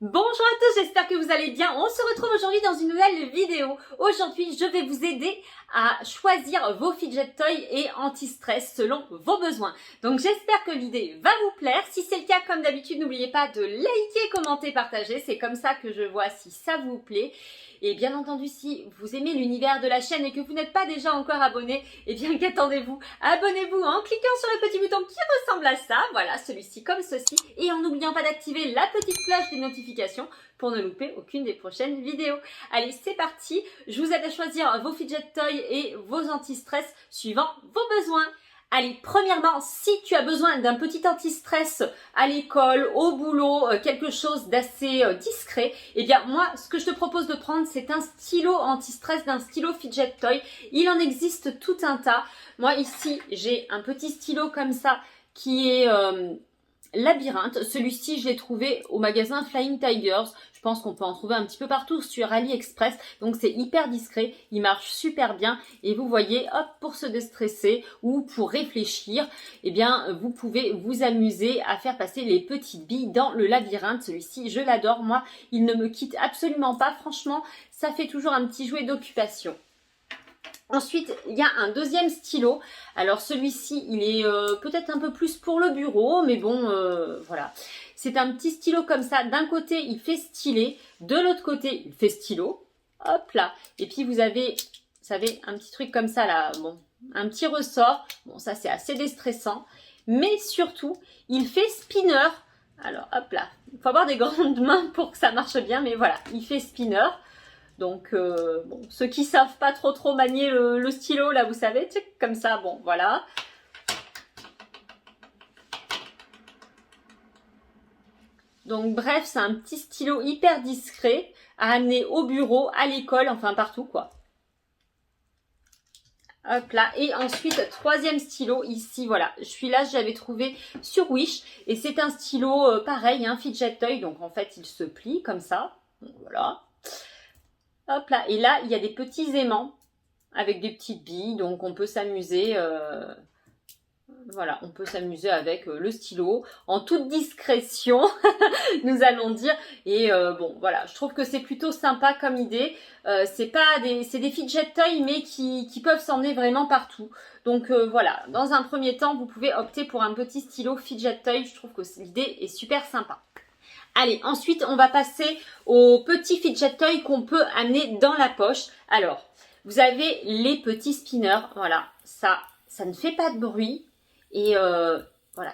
Bonjour à tous, j'espère que vous allez bien. On se retrouve aujourd'hui dans une nouvelle vidéo. Aujourd'hui, je vais vous aider à choisir vos fidget toys et anti-stress selon vos besoins. Donc j'espère que l'idée va vous plaire. Si c'est le cas, comme d'habitude, n'oubliez pas de liker, commenter, partager. C'est comme ça que je vois si ça vous plaît. Et bien entendu, si vous aimez l'univers de la chaîne et que vous n'êtes pas déjà encore abonné, eh bien qu'attendez-vous? Abonnez-vous en cliquant sur le petit bouton qui ressemble à ça, voilà, celui-ci comme ceci, et en n'oubliant pas d'activer la petite cloche des notifications pour ne louper aucune des prochaines vidéos. Allez, c'est parti, je vous aide à choisir vos fidget toys et vos anti-stress suivant vos besoins. Allez, premièrement, si tu as besoin d'un petit anti-stress à l'école, au boulot, quelque chose d'assez discret, eh bien moi, ce que je te propose de prendre, c'est un stylo anti-stress, d'un stylo fidget toy. Il en existe tout un tas. Moi ici, j'ai un petit stylo comme ça qui est labyrinthe. Celui-ci, je l'ai trouvé au magasin Flying Tigers. Je pense qu'on peut en trouver un petit peu partout sur AliExpress. Donc c'est hyper discret, il marche super bien. Et vous voyez, hop, pour se déstresser ou pour réfléchir, eh bien vous pouvez vous amuser à faire passer les petites billes dans le labyrinthe. Celui-ci, je l'adore. Moi, il ne me quitte absolument pas. Franchement, ça fait toujours un petit jouet d'occupation. Ensuite, il y a un deuxième stylo. Alors celui-ci, il est peut-être un peu plus pour le bureau, mais bon, voilà. C'est un petit stylo comme ça. D'un côté, il fait stylet. De l'autre côté, il fait stylo. Hop là. Et puis vous avez, vous savez, un petit truc comme ça là. Bon, un petit ressort. Bon, ça c'est assez déstressant. Mais surtout, il fait spinner. Alors hop là. Il faut avoir des grandes mains pour que ça marche bien, mais voilà, il fait spinner. Donc, bon, ceux qui savent pas trop manier le stylo, là, vous savez, comme ça, bon, voilà. Donc, bref, c'est un petit stylo hyper discret à amener au bureau, à l'école, enfin partout, quoi. Hop là, et ensuite, troisième stylo, ici, voilà. Celui-là, je l'avais trouvé sur Wish, et c'est un stylo, pareil, un fidget toy, donc en fait, il se plie comme ça. Donc, voilà. Hop là, et là, il y a des petits aimants avec des petites billes, donc on peut s'amuser, voilà, on peut s'amuser avec le stylo, en toute discrétion, nous allons dire, et bon, voilà, je trouve que c'est plutôt sympa comme idée, c'est des fidget toys, mais qui peuvent s'emmener vraiment partout, donc voilà, dans un premier temps, vous pouvez opter pour un petit stylo fidget toy, je trouve que l'idée est super sympa. Allez, ensuite, on va passer aux petits fidget toys qu'on peut amener dans la poche. Alors, vous avez les petits spinners. Voilà, ça ne fait pas de bruit. Et voilà.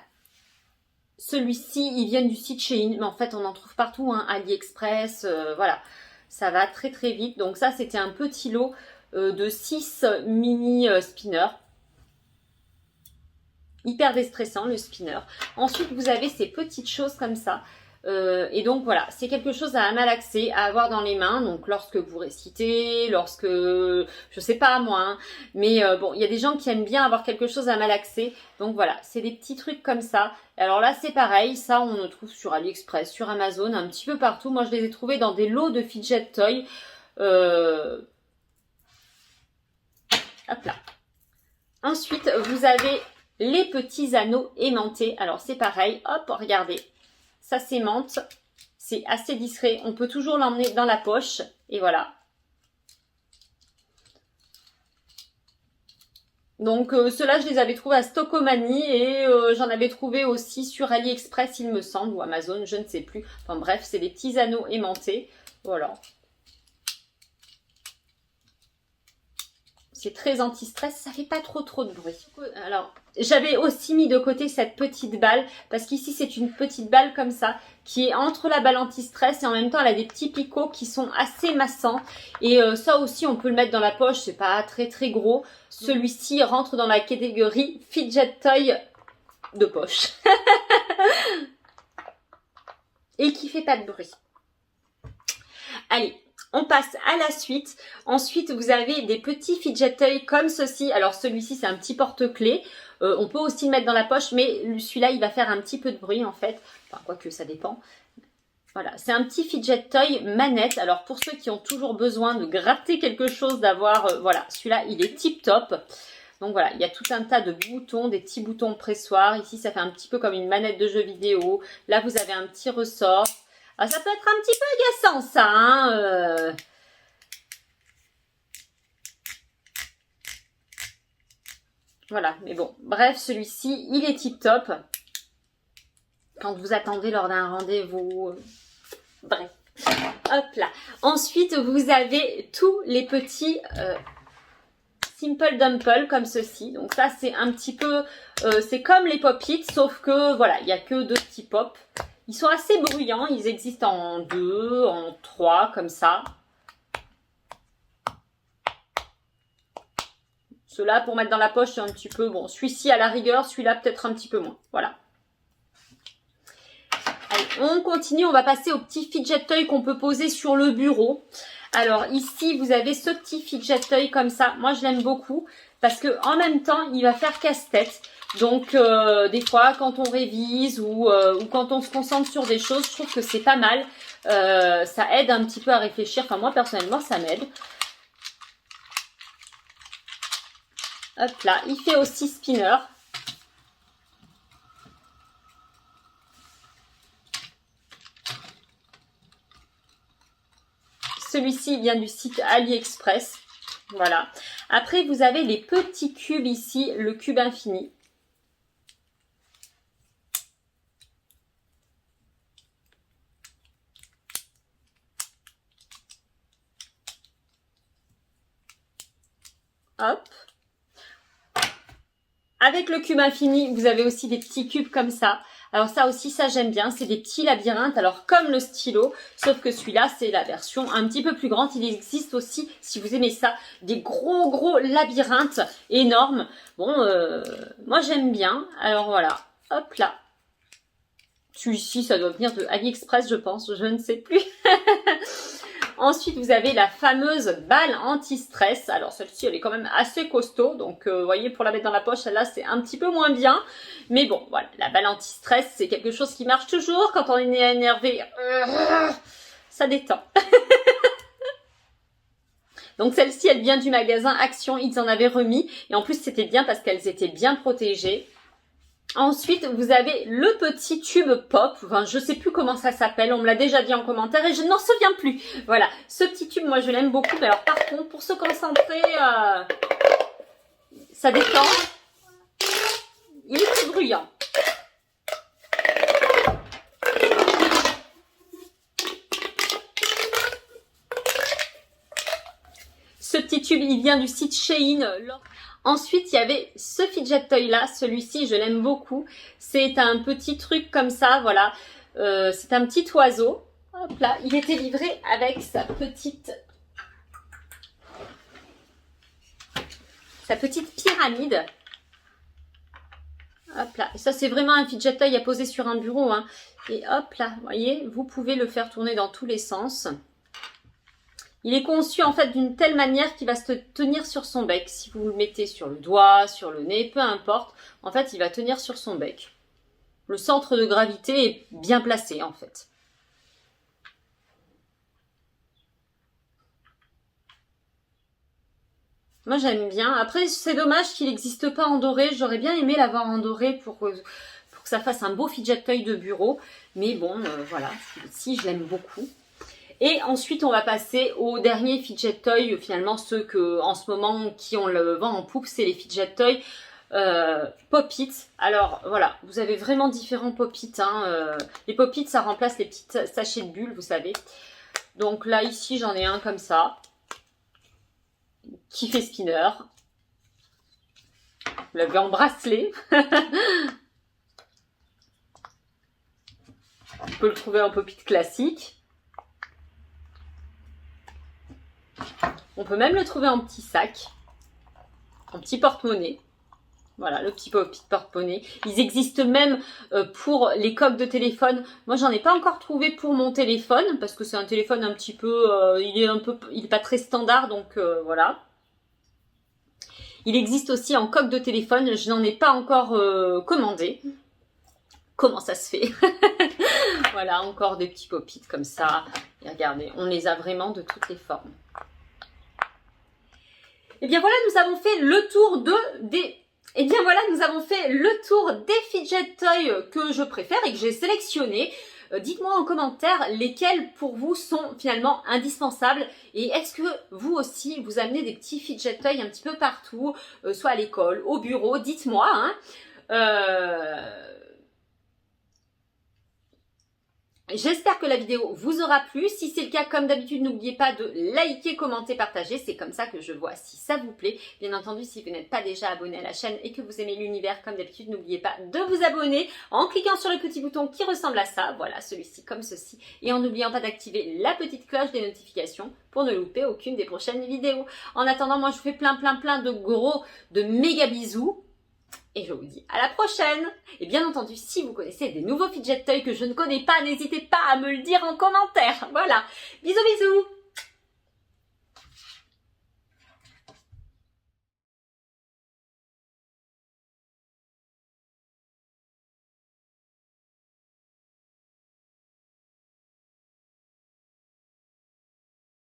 Celui-ci, il vient du site Shein. Mais en fait, on en trouve partout, hein, AliExpress. Voilà, ça va très vite. Donc ça, c'était un petit lot de 6 mini spinners. Hyper déstressant, le spinner. Ensuite, vous avez ces petites choses comme ça. Et donc voilà, c'est quelque chose à malaxer, à avoir dans les mains, donc lorsque vous récitez, lorsque, je sais pas moi, hein, mais bon, il y a des gens qui aiment bien avoir quelque chose à malaxer, donc voilà, c'est des petits trucs comme ça. Alors là, c'est pareil, ça on le trouve sur AliExpress, sur Amazon, un petit peu partout. Moi, je les ai trouvés dans des lots de fidget toys. Hop là. Ensuite, vous avez les petits anneaux aimantés. Alors c'est pareil, hop, regardez. Ça s'aimante, c'est assez discret, on peut toujours l'emmener dans la poche, et voilà. Donc ceux-là, je les avais trouvés à Stockomanie, et j'en avais trouvé aussi sur AliExpress, il me semble, ou Amazon, je ne sais plus. Enfin bref, c'est des petits anneaux aimantés, voilà. C'est très anti-stress, ça fait pas trop de bruit. Alors, j'avais aussi mis de côté cette petite balle, parce qu'ici c'est une petite balle comme ça, qui est entre la balle anti-stress et en même temps elle a des petits picots qui sont assez massants. Et ça aussi on peut le mettre dans la poche, c'est pas très gros. Celui-ci rentre dans la catégorie fidget toy de poche. Et qui fait pas de bruit. Allez, on passe à la suite. Ensuite, vous avez des petits fidget toys comme ceci. Alors, celui-ci, c'est un petit porte-clés. On peut aussi le mettre dans la poche, mais celui-là, il va faire un petit peu de bruit, en fait. Enfin, quoique, ça dépend. Voilà, c'est un petit fidget toy manette. Alors, pour ceux qui ont toujours besoin de gratter quelque chose, d'avoir... voilà, celui-là, il est tip-top. Donc voilà, il y a tout un tas de boutons, des petits boutons pressoirs. Ici, ça fait un petit peu comme une manette de jeu vidéo. Là, vous avez un petit ressort. Ah, ça peut être un petit peu agaçant, ça, hein. Voilà, mais bon, bref, celui-ci, il est tip top. Quand vous attendez lors d'un rendez-vous, bref. Hop là. Ensuite, vous avez tous les petits Simple Dumple comme ceci. Donc ça, c'est un petit peu, c'est comme les Pop-It, sauf que voilà, il n'y a que 2 petits pop. Ils sont assez bruyants, ils existent en 2, en 3, comme ça. Ceux-là, pour mettre dans la poche, c'est un petit peu, bon, celui-ci à la rigueur, celui-là peut-être un petit peu moins. Voilà. Allez, on continue, on va passer au petit fidget toy qu'on peut poser sur le bureau. Alors ici, vous avez ce petit fidget toy comme ça. Moi, je l'aime beaucoup parce que en même temps, il va faire casse-tête. Donc, des fois, quand on révise ou quand on se concentre sur des choses, je trouve que c'est pas mal. Ça aide un petit peu à réfléchir. Enfin, moi, personnellement, ça m'aide. Hop là, il fait aussi spinner. Celui-ci vient du site AliExpress. Voilà. Après, vous avez les petits cubes ici, le cube infini. Hop. Avec le cube infini, vous avez aussi des petits cubes comme ça. Alors ça aussi, ça j'aime bien. C'est des petits labyrinthes, alors comme le stylo, sauf que celui-là, c'est la version un petit peu plus grande. Il existe aussi, si vous aimez ça, des gros labyrinthes énormes. Bon, moi j'aime bien. Alors voilà, hop là. Celui-ci, ça doit venir de AliExpress, je pense. Je ne sais plus. Ensuite, vous avez la fameuse balle anti-stress. Alors, celle-ci, elle est quand même assez costaud. Donc, vous voyez, pour la mettre dans la poche, celle-là, c'est un petit peu moins bien. Mais bon, voilà, la balle anti-stress, c'est quelque chose qui marche toujours. Quand on est énervé, ça détend. Donc, celle-ci, elle vient du magasin Action. Ils en avaient remis. Et en plus, c'était bien parce qu'elles étaient bien protégées. Ensuite, vous avez le petit tube pop. Enfin, je sais plus comment ça s'appelle. On me l'a déjà dit en commentaire et je ne m'en souviens plus. Voilà, ce petit tube, moi, je l'aime beaucoup. Mais alors, par contre, pour se concentrer, ça détend. Il est plus bruyant. Ce petit tube, il vient du site Shein. Ensuite, il y avait ce fidget toy là, celui-ci je l'aime beaucoup. C'est un petit truc comme ça, voilà. C'est un petit oiseau. Hop là, il était livré avec sa petite pyramide. Hop là, et ça c'est vraiment un fidget toy à poser sur un bureau, hein. Et hop là, vous voyez, vous pouvez le faire tourner dans tous les sens. Il est conçu en fait d'une telle manière qu'il va se tenir sur son bec. Si vous le mettez sur le doigt, sur le nez, peu importe, en fait il va tenir sur son bec. Le centre de gravité est bien placé en fait. Moi j'aime bien. Après c'est dommage qu'il n'existe pas en doré. J'aurais bien aimé l'avoir en doré pour que ça fasse un beau fidget toy de bureau. Mais bon, voilà, si je l'aime beaucoup. Et ensuite, on va passer au dernier fidget toy, finalement ceux que, en ce moment, qui ont le vent en poupe, c'est les fidget toys Pop-It. Alors voilà, vous avez vraiment différents Pop-It. Hein, les Pop-It, ça remplace les petits sachets de bulles, vous savez. Donc là, ici, j'en ai un comme ça, qui fait spinner. Vous l'avez en bracelet. On peut le trouver en Pop-It classique. On peut même le trouver en petit sac, en petit porte-monnaie. Voilà, le petit Pop-It porte-monnaie. Ils existent même pour les coques de téléphone. Moi, j'en ai pas encore trouvé pour mon téléphone, parce que c'est un téléphone un petit peu... il est pas très standard, donc voilà. Il existe aussi en coque de téléphone. Je n'en ai pas encore commandé. Comment ça se fait? Voilà, encore des petits Pop-It comme ça. Et regardez, on les a vraiment de toutes les formes. Et bien voilà, nous avons fait le tour des fidget toys que je préfère et que j'ai sélectionnés. Dites-moi en commentaire lesquels pour vous sont finalement indispensables et est-ce que vous aussi vous amenez des petits fidget toys un petit peu partout, soit à l'école, au bureau, dites-moi. Hein. J'espère que la vidéo vous aura plu. Si c'est le cas, comme d'habitude, n'oubliez pas de liker, commenter, partager. C'est comme ça que je vois si ça vous plaît. Bien entendu, si vous n'êtes pas déjà abonné à la chaîne et que vous aimez l'univers, comme d'habitude, n'oubliez pas de vous abonner en cliquant sur le petit bouton qui ressemble à ça. Voilà, celui-ci comme ceci. Et en n'oubliant pas d'activer la petite cloche des notifications pour ne louper aucune des prochaines vidéos. En attendant, moi, je vous fais plein de méga bisous. Et je vous dis à la prochaine. Et bien entendu, si vous connaissez des nouveaux fidget toys que je ne connais pas, n'hésitez pas à me le dire en commentaire. Voilà. Bisous bisous.